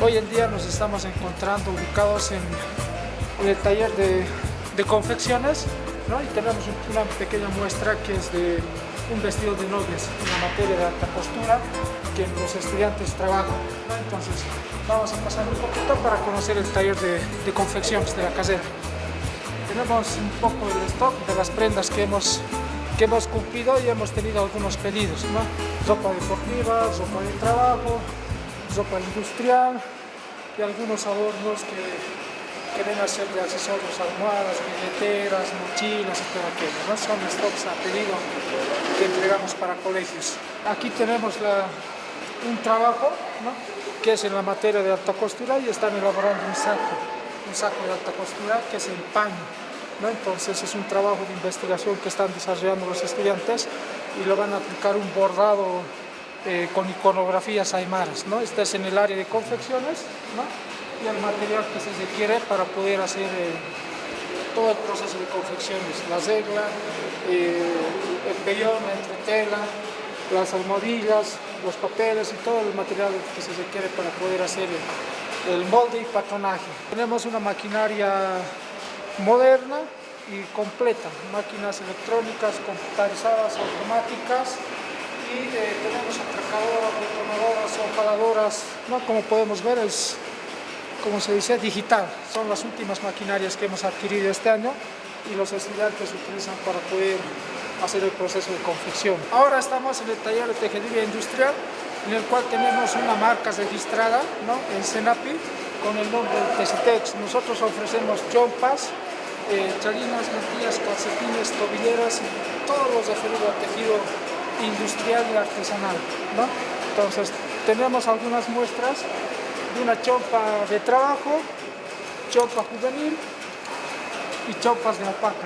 Hoy en día nos estamos encontrando ubicados en el taller de confecciones, ¿no? Y tenemos una pequeña muestra que es de un vestido de novias en la materia de alta costura que los estudiantes trabajan, ¿no? Entonces vamos a pasar un poquito para conocer el taller de confecciones de la casera. Tenemos un poco del stock de las prendas que hemos cumplido y hemos tenido algunos pedidos, ¿no? Ropa deportiva, ropa de trabajo, ropa industrial y algunos adornos que deben ser de accesorios, almohadas, billeteras, mochilas y todo aquello, ¿no? Son stocks a pedido que entregamos para colegios. Aquí tenemos un trabajo, ¿no? Que es en la materia de alta costura y están elaborando un saco de alta costura que es en paño, ¿no? Entonces es un trabajo de investigación que están desarrollando los estudiantes y lo van a aplicar un bordado con iconografías aymaras, ¿no? Este es en el área de confecciones, ¿no? Y el material que se requiere para poder hacer todo el proceso de confecciones, la regla, el pellón, la entretela, las almohadillas, los papeles y todo el material que se requiere para poder hacer el molde y patronaje. Tenemos una maquinaria moderna y completa, máquinas electrónicas, computarizadas, automáticas, y tenemos atracadoras, detonadoras, hojaladoras, ¿no? Como podemos ver es, como se dice, digital. Son las últimas maquinarias que hemos adquirido este año y los estudiantes utilizan para poder hacer el proceso de confección. Ahora estamos en el taller de tejeduría industrial, en el cual tenemos una marca registrada, ¿no? En Senapi, con el nombre de Tesitex. Nosotros ofrecemos chompas, chalinas, mantillas, calcetines, tobilleras y todo lo referido al tejido industrial y artesanal, ¿no? Entonces tenemos algunas muestras de una chompa de trabajo, chompa juvenil y chompas de alpaca.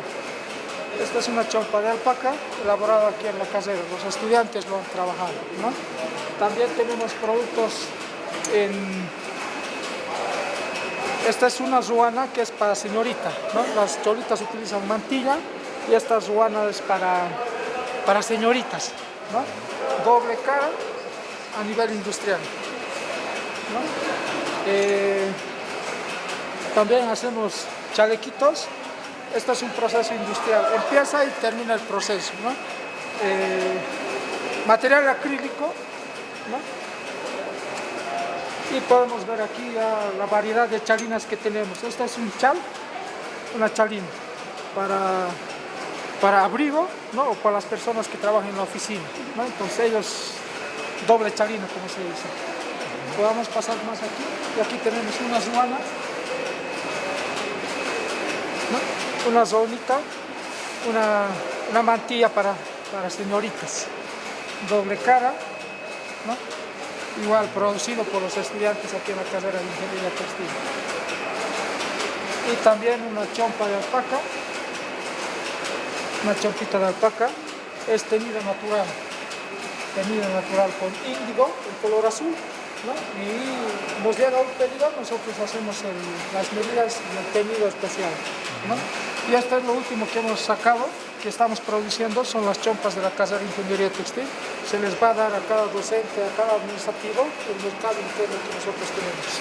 Esta es una chompa de alpaca elaborada aquí en la casera, los estudiantes lo han trabajado, ¿no? También tenemos productos esta es una ruana que es para señorita, ¿no? Las cholitas utilizan mantilla y esta ruana es para señoritas, ¿no? Doble cara a nivel industrial, ¿no? También hacemos chalequitos. Este es un proceso industrial, empieza y termina el proceso, ¿no? Material acrílico, ¿no? Y podemos ver aquí la variedad de chalinas que tenemos. Esta es una chalina para abrigo, ¿no? O para las personas que trabajan en la oficina, ¿no? Entonces ellos, doble chalina, como se dice. Podemos pasar más aquí, y aquí tenemos una ruana, ¿no? Una zonita, una mantilla para señoritas, doble cara, ¿no? Igual producido por los estudiantes aquí en la carrera de Ingeniería Textil. Y también una chompa de alpaca, una chompita de alpaca, es teñida natural con índigo, el color azul, ¿no? Y nos llega un pedido, nosotros hacemos las medidas y el teñido especial, ¿no? Y esto es lo último que hemos sacado, que estamos produciendo, son las chompas de la carrera de Ingeniería Textil. Se les va a dar a cada docente, a cada administrativo, el mercado interno que nosotros tenemos.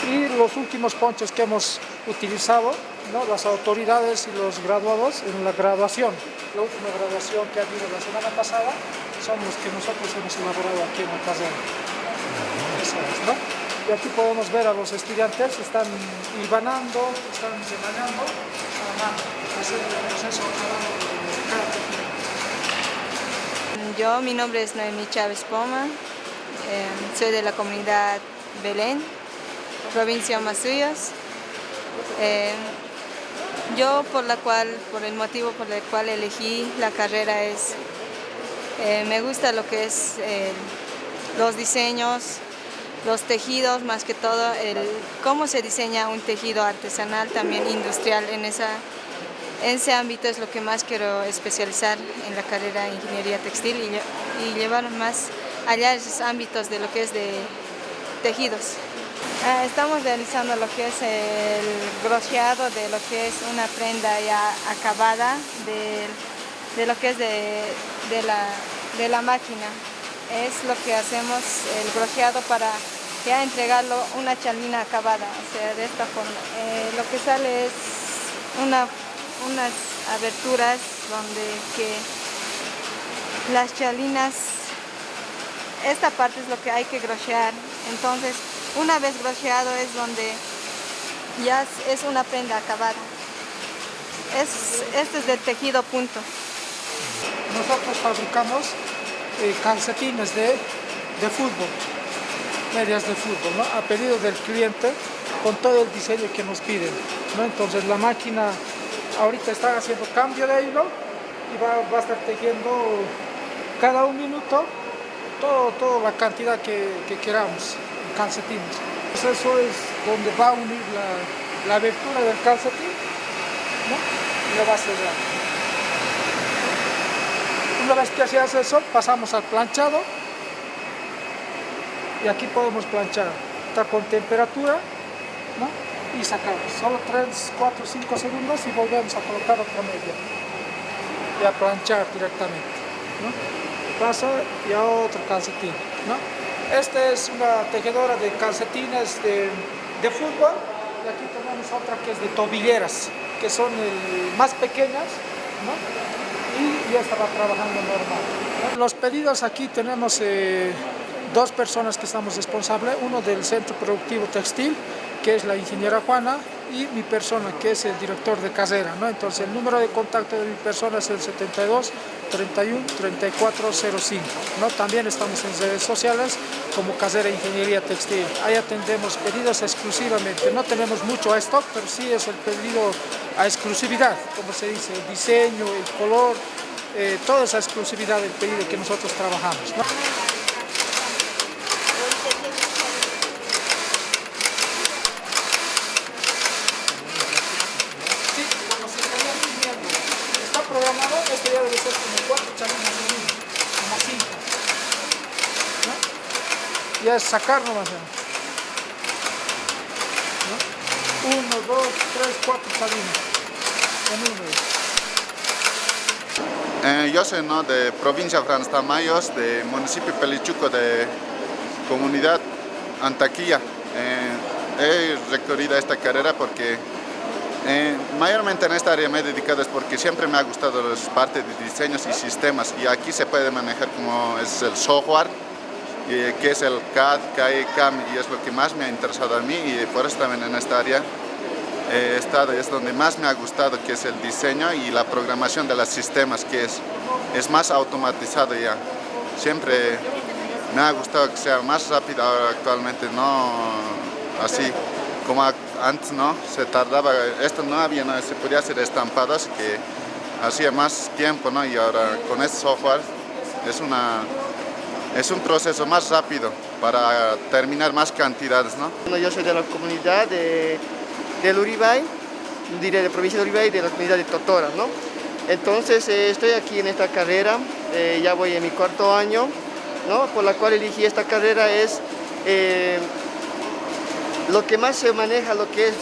Y los últimos ponchos que hemos utilizado, ¿no? Las autoridades y los graduados en la graduación. La última graduación que ha habido la semana pasada son los que nosotros hemos elaborado aquí en la carrera. Eso es, ¿no? Y aquí podemos ver a los estudiantes, están hilvanando, están desengañando, haciendo el proceso de cada tejido. Mi nombre es Noemí Chávez Poma, soy de la comunidad Belén, provincia Masuyos. Por el motivo por el cual elegí la carrera es, me gusta lo que es los diseños, los tejidos, más que todo, cómo se diseña un tejido artesanal, también industrial. En ese ámbito es lo que más quiero especializar en la carrera de Ingeniería Textil y llevar más allá esos ámbitos de lo que es de tejidos. Estamos realizando lo que es el brocheado de lo que es una prenda ya acabada de lo que es de la máquina. Es lo que hacemos, el brocheado para ya entregarlo una chalina acabada, o sea, de esta forma. Lo que sale es unas aberturas donde que las chalinas, esta parte es lo que hay que brochear. Entonces, una vez brocheado es donde ya es una prenda acabada. Este es de tejido punto. Nosotros fabricamos calcetines de fútbol, medias de fútbol, ¿no? A pedido del cliente, con todo el diseño que nos piden, ¿no? Entonces la máquina ahorita está haciendo cambio de hilo y va a estar tejiendo cada un minuto toda la cantidad que queramos en calcetines. Entonces eso es donde va a unir la abertura del calcetín, ¿no? Y lo va a cerrar. Una vez que se hace eso, pasamos al planchado y aquí podemos planchar, está con temperatura, ¿no? Y sacamos, solo 3, 4, 5 segundos y volvemos a colocar otra media y a planchar directamente, ¿no? Pasa y a otro calcetín, ¿no? Esta es una tejedora de calcetines de fútbol y aquí tenemos otra que es de tobilleras, que son más pequeñas, ¿no? Y ya estaba trabajando normal, ¿no? Los pedidos aquí tenemos dos personas que estamos responsables, uno del Centro Productivo Textil, que es la ingeniera Juana, y mi persona, que es el director de casera, ¿no? Entonces el número de contacto de mi persona es el 72 31 34 05, ¿no? También estamos en redes sociales como Casera Ingeniería Textil. Ahí atendemos pedidos exclusivamente. No tenemos mucho stock, pero sí es el pedido a exclusividad, como se dice, el diseño, el color, toda esa exclusividad del pedido que nosotros trabajamos, ¿no? Programado, esto ya debe ser como 4 chalinas de uno, como 5, ¿no? Ya es sacar nomás, ¿no? 1, 2, 3, 4 chalinas en uno. Yo soy, ¿no?, de provincia Franz Tamayos, de municipio Pelichuco, de comunidad Antaquilla. He recorrido esta carrera porque mayormente en esta área me he dedicado es porque siempre me ha gustado las partes de diseños y sistemas, y aquí se puede manejar como es el software, que es el CAD, CAE, CAM, y es lo que más me ha interesado a mí, y por eso también en esta área he estado, y es donde más me ha gustado, que es el diseño y la programación de los sistemas, que es más automatizado ya. Siempre me ha gustado que sea más rápido ahora actualmente, no así como antes, ¿no? Se tardaba, esto no había, no se podía hacer estampado, así que hacía más tiempo, ¿no? Y ahora con este software es un proceso más rápido para terminar más cantidades, ¿no? Bueno, yo soy de la comunidad del Uribay, diré de provincia de Uribay, de la comunidad de Totora, ¿no? Entonces estoy aquí en esta carrera, ya voy en mi 4º año, ¿no? Por la cual elegí esta carrera es lo que más se maneja, lo que es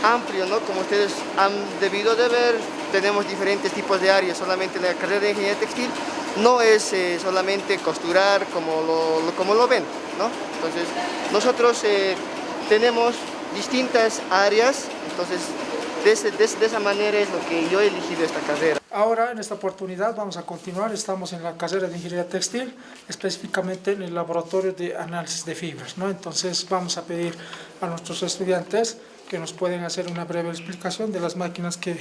amplio, ¿no? Como ustedes han debido de ver, tenemos diferentes tipos de áreas. Solamente la carrera de ingeniería textil no es solamente costurar como lo ven, ¿no? Entonces nosotros tenemos distintas áreas, entonces de esa manera es lo que yo he elegido esta carrera. Ahora, en esta oportunidad, vamos a continuar. Estamos en la carrera de Ingeniería Textil, específicamente en el laboratorio de análisis de fibras, ¿no? Entonces, vamos a pedir a nuestros estudiantes que nos pueden hacer una breve explicación de las máquinas que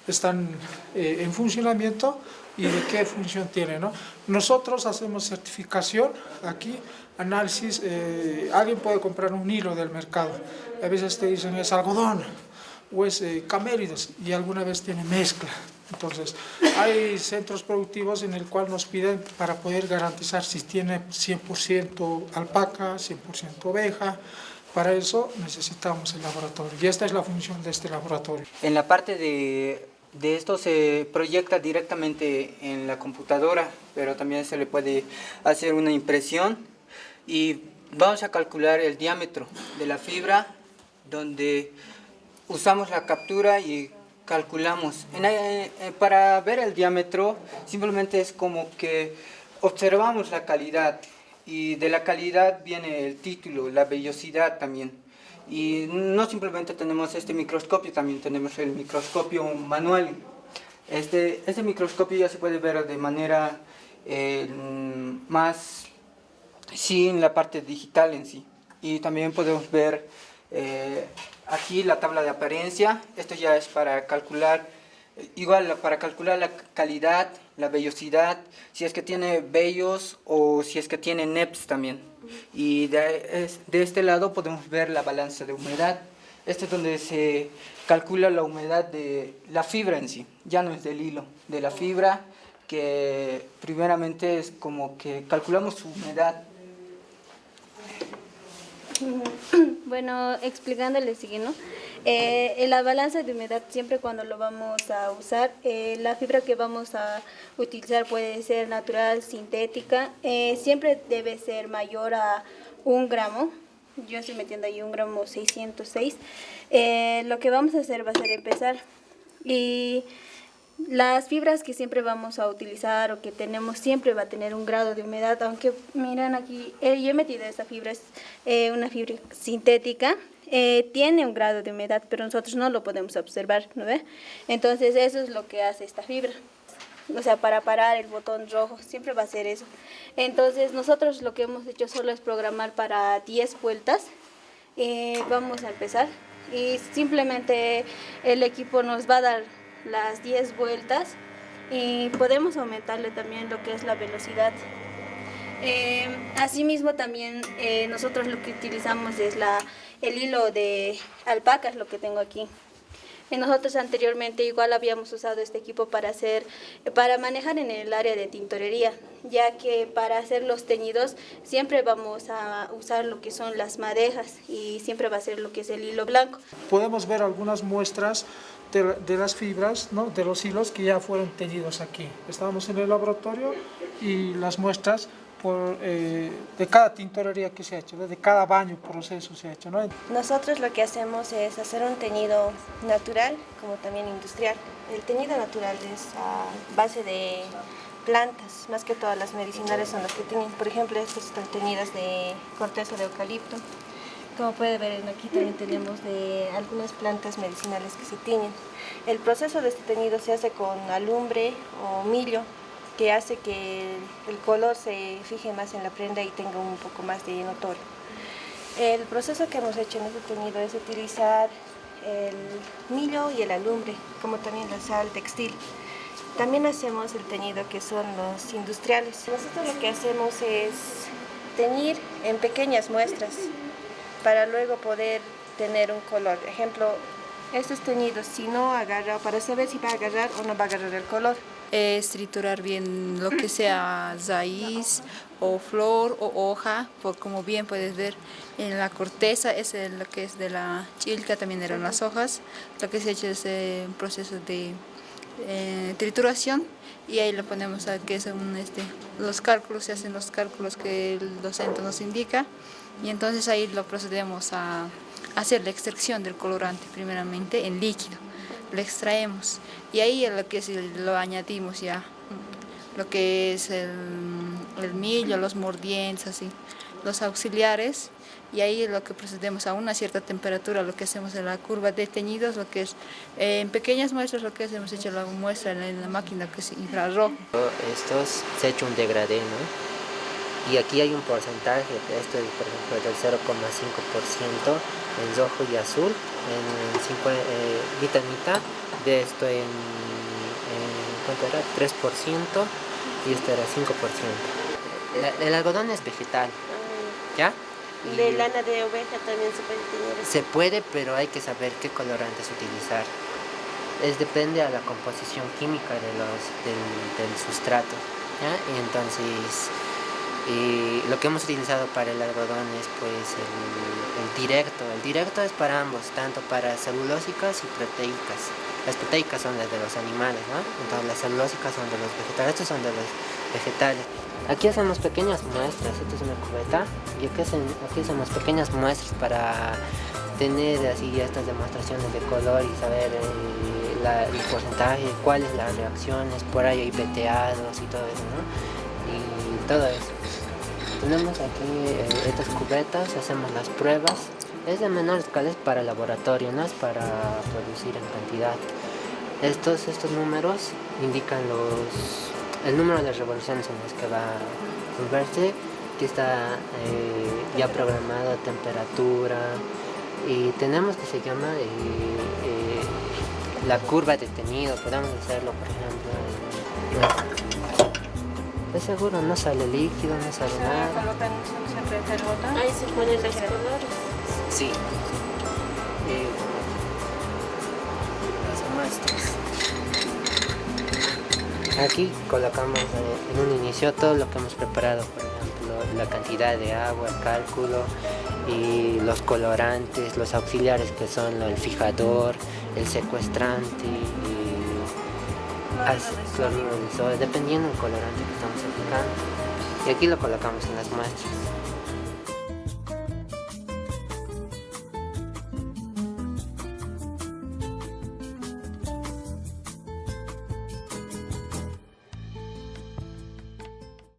están en funcionamiento y de qué función tienen, ¿no? Nosotros hacemos certificación aquí, análisis. Alguien puede comprar un hilo del mercado. A veces te dicen es algodón o es caméridos y alguna vez tiene mezcla. Entonces, hay centros productivos en el cual nos piden para poder garantizar si tiene 100% alpaca, 100% oveja. Para eso necesitamos el laboratorio y esta es la función de este laboratorio. En la parte de esto se proyecta directamente en la computadora, pero también se le puede hacer una impresión y vamos a calcular el diámetro de la fibra, donde usamos la captura y calculamos. Para ver el diámetro simplemente es como que observamos la calidad Y de la calidad viene el título, la vellosidad también. Y no simplemente tenemos este microscopio, también tenemos el microscopio manual. Este microscopio ya se puede ver de manera más, sí, en la parte digital en sí. Y también podemos ver aquí la tabla de apariencia. Esto ya es para calcular, para calcular la calidad, la vellosidad, si es que tiene vellos o si es que tiene NEPs también. Y de este lado podemos ver la balanza de humedad. Este es donde se calcula la humedad de la fibra en sí, ya no es del hilo, de la fibra, que primeramente es como que calculamos su humedad. Bueno, explicándole sigue, ¿no? En la balanza de humedad, siempre cuando lo vamos a usar, la fibra que vamos a utilizar puede ser natural, sintética, siempre debe ser mayor a 1 gramo. Yo estoy metiendo ahí 1 gramo 606. Lo que vamos a hacer va a ser empezar. Y las fibras que siempre vamos a utilizar o que tenemos siempre va a tener un grado de humedad, aunque miren aquí, yo he metido esta fibra, es una fibra sintética, tiene un grado de humedad, pero nosotros no lo podemos observar, ¿no ve? Entonces eso es lo que hace esta fibra, o sea, para parar el botón rojo, siempre va a ser eso. Entonces nosotros lo que hemos hecho solo es programar para 10 vueltas, vamos a empezar y simplemente el equipo nos va a dar las 10 vueltas y podemos aumentarle también lo que es la velocidad. Asimismo también nosotros lo que utilizamos es el hilo de alpaca, es lo que tengo aquí. Nosotros anteriormente igual habíamos usado este equipo para manejar en el área de tintorería, ya que para hacer los teñidos siempre vamos a usar lo que son las madejas y siempre va a ser lo que es el hilo blanco. Podemos ver algunas muestras de las fibras, ¿no?, de los hilos que ya fueron teñidos aquí. Estábamos en el laboratorio y las muestras de cada tintorería que se ha hecho, de cada baño proceso se ha hecho, ¿no? Nosotros lo que hacemos es hacer un teñido natural como también industrial. El teñido natural es a base de plantas, más que todas las medicinales son las que tienen. Por ejemplo, estas están teñidas de corteza de eucalipto. Como puede ver aquí también tenemos de algunas plantas medicinales que se tiñen. El proceso de este teñido se hace con alumbre o millo, que hace que el color se fije más en la prenda y tenga un poco más de notorio. El proceso que hemos hecho en este teñido es utilizar el millo y el alumbre, como también la sal textil. También hacemos el teñido que son los industriales. Nosotros lo que hacemos es teñir en pequeñas muestras para luego poder tener un color. Ejemplo, estos teñidos, si no agarra, para saber si va a agarrar o no va a agarrar el color. Es triturar bien lo que sea raíz o flor o hoja, como bien puedes ver en la corteza, es lo que es de la chilca, también eran las hojas. Lo que se ha hecho es un proceso de trituración y ahí lo ponemos a que es los cálculos, se hacen los cálculos que el docente nos indica y entonces ahí lo procedemos a hacer la extracción del colorante primeramente en líquido. Lo extraemos y ahí lo añadimos ya, lo que es el millo, los mordientes, así, los auxiliares, y ahí lo que procedemos a una cierta temperatura, lo que hacemos en la curva de teñidos, lo que es en pequeñas muestras, lo que hemos hecho la muestra en la máquina que es infrarrojo. Estos se ha hecho un degradé, ¿no? Y aquí hay un porcentaje, esto es por ejemplo del 0,5% en rojo y azul, en mitad, de esto ¿cuánto era? 3% y esto era 5%. El algodón es vegetal, ¿ya? De lana de oveja también se puede teñir. Se puede, pero hay que saber qué colorantes utilizar. Depende a la composición química del sustrato, ¿ya? Y entonces lo que hemos utilizado para el algodón es pues el directo. El directo es para ambos, tanto para celulósicas y proteicas. Las proteicas son las de los animales, ¿no? Entonces las celulósicas son de los vegetales, estos son de los vegetales. Aquí hacemos pequeñas muestras, esta es una cubeta, y aquí hacemos pequeñas muestras para tener así estas demostraciones de color y saber el porcentaje, cuáles las reacciones, por ahí hay veteados y todo eso, ¿no? Y todo eso. Tenemos aquí estas cubetas, hacemos las pruebas. Es de menor escala, es para laboratorio, no es para producir en cantidad. Estos números indican el número de revoluciones en las que va a moverse. Aquí está ya programada temperatura y tenemos que se llama la curva de tenido. Podemos hacerlo, por ejemplo. De seguro no sale líquido, no sale nada. Ahí se ponen los colores. Sí. Las muestras. Aquí colocamos en un inicio todo lo que hemos preparado, por ejemplo, la cantidad de agua, el cálculo y los colorantes, los auxiliares que son el fijador, el secuestrante y cloruro de sodio, dependiendo del colorante que estamos aplicando. Y aquí lo colocamos en las muestras.